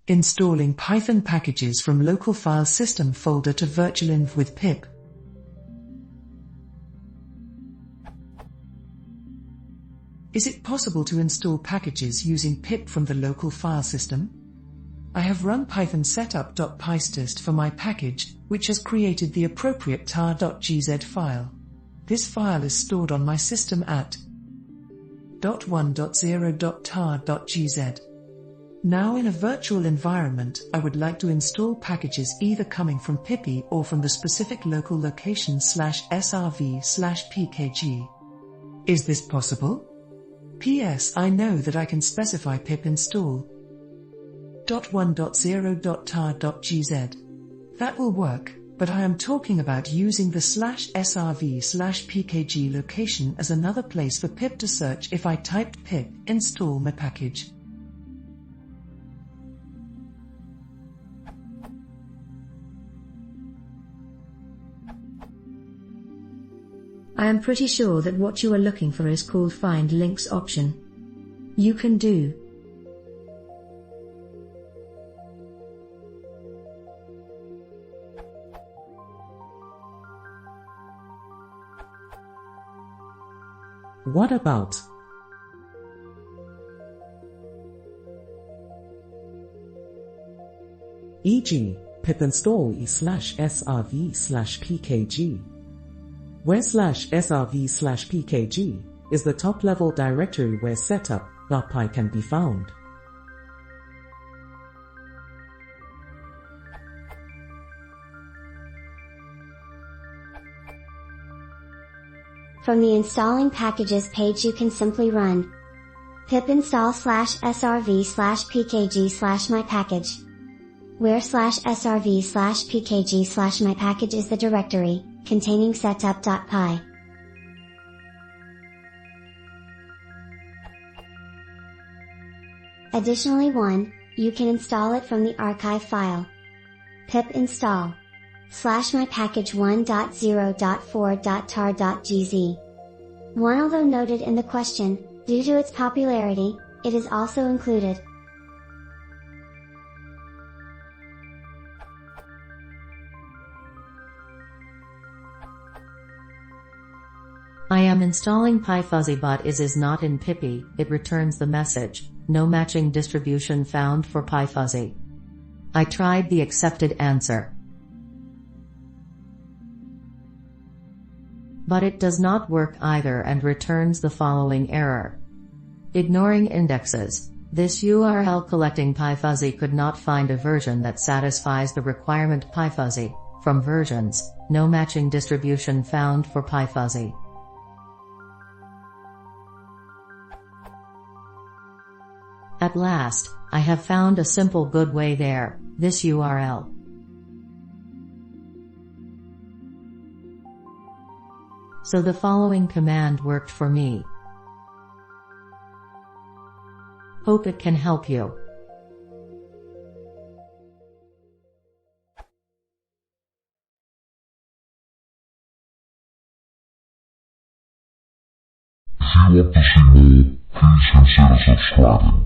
Installing Python packages from local file system folder to virtualenv with pip. Is it possible to install packages using pip from the local file system? I have run python setup.pystest for my package, which has created the appropriate tar.gz file. This file is stored on my system at .1.0.tar.gz. Now in a virtual environment, I would like to install packages either coming from pipi or from the specific local location /srv/pkg. Is this possible? PS, I know that I can specify pip install .1.0.tar.gz. That will work, but I am talking about using the /srv/pkg location as another place for pip to search if I typed pip install my package. I am pretty sure that what you are looking for is called Find Links option. You can do What about e.g. pip install e/srv/pkg, where /srv/pkg is the top-level directory where setup.py can be found. From the Installing Packages page you can simply run pip install /srv/pkg/mypackage, where /srv/pkg/mypackage is the directory containing setup.py. Additionally, you can install it from the archive file pip install /mypackage1.0.4.tar.gz. Although noted in the question, due to its popularity, it is also included. I am installing pyfuzzy but is not in pipi. It returns the message, no matching distribution found for pyfuzzy. I tried the accepted answer, but it does not work either and returns the following error. Ignoring indexes, this URL collecting pyfuzzy could not find a version that satisfies the requirement pyfuzzy. From versions, no matching distribution found for pyfuzzy. At last, I have found a simple good way there, this URL. So the following command worked for me. Hope it can help you. If you want to see more, please consider subscribing.